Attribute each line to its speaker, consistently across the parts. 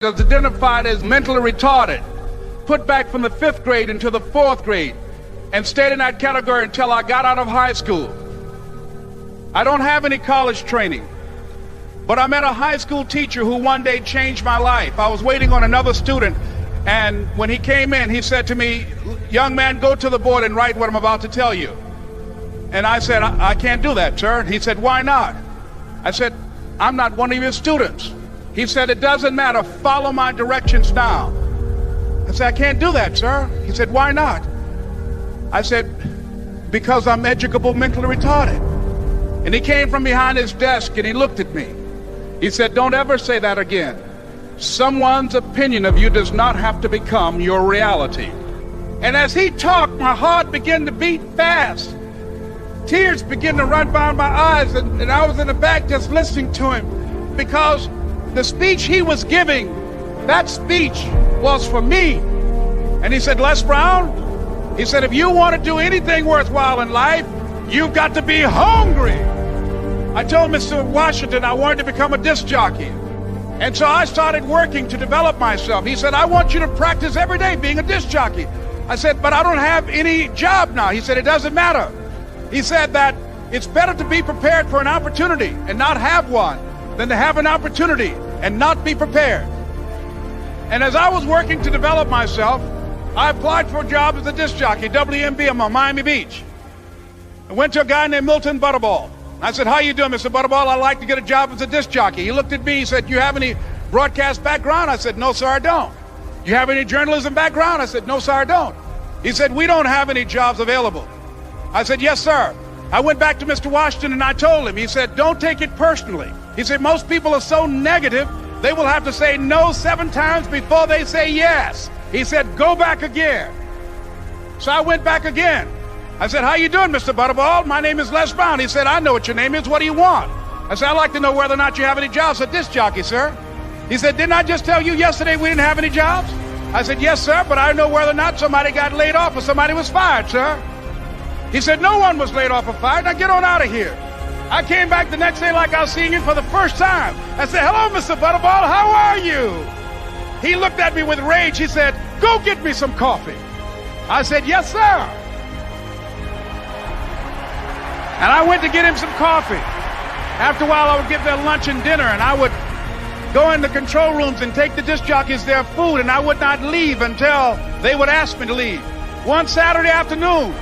Speaker 1: is identified as mentally retarded, put back from the 5th grade into the 4th grade, and stayed in that category until I got out of high school. I don't have any college training, but I met a high school teacher who one day changed my life. I was waiting on another student, and when he came in, he said to me, "Young man, go to the board and write what I'm about to tell you." And I said, I can't do that, sir. He said, "Why not?" I said, "I'm not one of your students." He said, "It doesn't matter, follow my directions now." I said, "I can't do that, sir." He said, "Why not?" I said, "Because I'm educable mentally retarded." And he came from behind his desk and he looked at me. He said, "Don't ever say that again. Someone's opinion of you does not have to become your reality." And as he talked, my heart began to beat fast. Tears began to run down my eyes, and I was in the back just listening to him, because the speech he was giving, that speech was for me. And he said, "Les Brown," he said, "if you want to do anything worthwhile in life, you've got to be hungry." I told Mr. Washington I wanted to become a disc jockey. And so I started working to develop myself. He said, "I want you to practice every day being a disc jockey." I said, "But I don't have any job now." He said, "It doesn't matter." He said that it's better to be prepared for an opportunity and not have one than to have an opportunity and not be prepared. And as I was working to develop myself, I applied for a job as a disc jockey, WMBM on Miami Beach. I went to a guy named Milton Butterball. I said, "How you doing, Mr. Butterball? I'd like to get a job as a disc jockey." He looked at me, he said, "You have any broadcast background?" I said, "No, sir, I don't." "You have any journalism background?" I said, "No, sir, I don't." He said, "We don't have any jobs available." I said, "Yes, sir." I went back to Mr. Washington and I told him. He said, "Don't take it personally." He said, "Most people are so negative, they will have to say no 7 times before they say yes." He said, "Go back again." So I went back again. I said, "How you doing, Mr. Butterball? My name is Les Brown." He said, "I know what your name is. What do you want?" I said, "I'd like to know whether or not you have any jobs as a disc jockey, sir." He said, "Didn't I just tell you yesterday we didn't have any jobs?" I said, "Yes, sir, but I know whether or not somebody got laid off or somebody was fired, sir." He said, "No one was laid off or fired. Now get on out of here." I came back the next day like I was seeing him for the first time. I said, "Hello, Mr. Butterball, how are you?" He looked at me with rage. He said, "Go get me some coffee." I said, "Yes, sir." And I went to get him some coffee. After a while, I would give their lunch and dinner, and I would go in the control rooms and take the disc jockeys their food, and I would not leave until they would ask me to leave. One Saturday afternoon,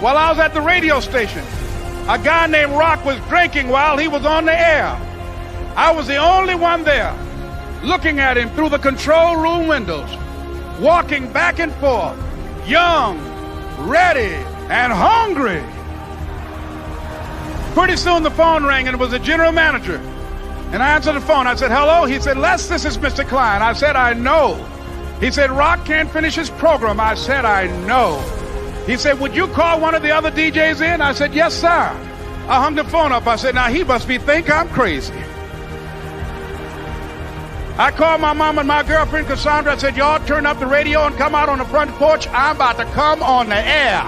Speaker 1: while I was at the radio station, a guy named Rock was drinking while he was on the air. I was the only one there, looking at him through the control room windows, walking back and forth, young, ready, and hungry. Pretty soon the phone rang, and it was the general manager. And I answered the phone. I said, "Hello?" He said, "Les, this is Mr. Klein." I said, "I know." He said, "Rock can't finish his program." I said, "I know." He said, "Would you call one of the other DJs in?" I said, "Yes, sir." I hung the phone up. I said, "Now he must think I'm crazy." I called my mom and my girlfriend Cassandra. I said, "Y'all turn up the radio and come out on the front porch. I'm about to come on the air."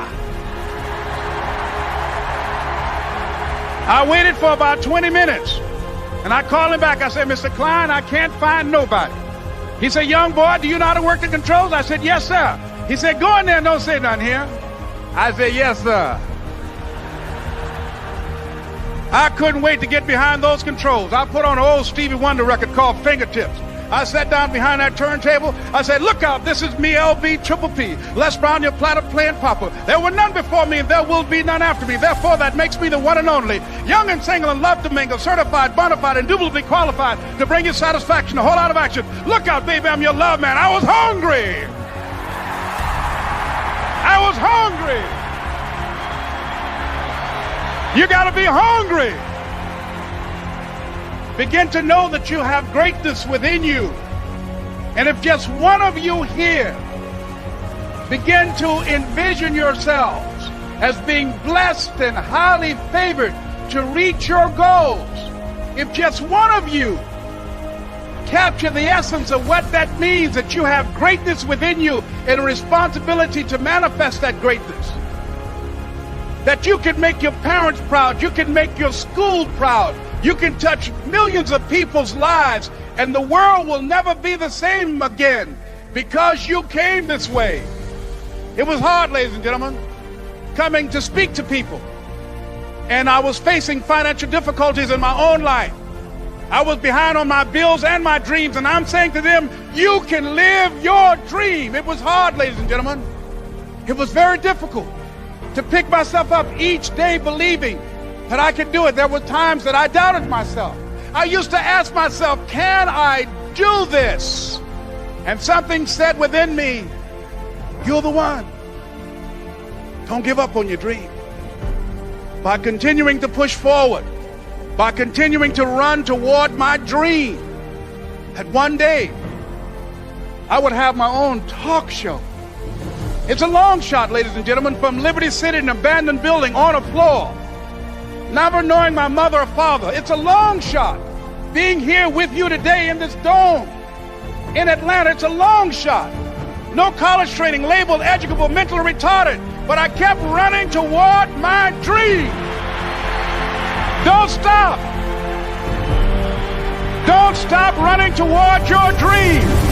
Speaker 1: I waited for about 20 minutes, and I called him back. I said, "Mr. Klein, I can't find nobody." He said, "Young boy, do you know how to work the controls?" I said, "Yes, sir." He said, "Go in there and don't say nothing here." I said, "Yes, sir." I couldn't wait to get behind those controls. I put on an old Stevie Wonder record called Fingertips. I sat down behind that turntable. I said, "Look out, this is me, LB Triple P, Les Brown, your platter playing papa. There were none before me, and there will be none after me. Therefore, that makes me the one and only. Young and single and love to mingle, certified, bona fide, indubitably qualified to bring you satisfaction, a whole lot of action. Look out, baby, I'm your love man." I was hungry. I was hungry. You got to be hungry. Begin to know that you have greatness within you. And if just one of you here begin to envision yourselves as being blessed and highly favored to reach your goals, if just one of you capture the essence of what that means, that you have greatness within you and a responsibility to manifest that greatness, that you can make your parents proud, you can make your school proud, You can touch millions of people's lives, and the world will never be the same again because you came this way. It was hard, ladies and gentlemen, coming to speak to people. And I was facing financial difficulties in my own life. I was behind on my bills and my dreams, and I'm saying to them, you can live your dream. It was hard, ladies and gentlemen. It was very difficult to pick myself up each day believing that I could do it. There were times that I doubted myself. I used to ask myself, can I do this? And something said within me, you're the one. Don't give up on your dream. By continuing to push forward, by continuing to run toward my dream, that one day I would have my own talk show. It's a long shot, ladies and gentlemen, from Liberty City, an abandoned building on a floor, never knowing my mother or father. It's a long shot. Being here with you today in this dome in Atlanta, it's a long shot. No college training, labeled educable, mentally retarded, but I kept running toward my dream. Don't stop. Don't stop running toward your dream.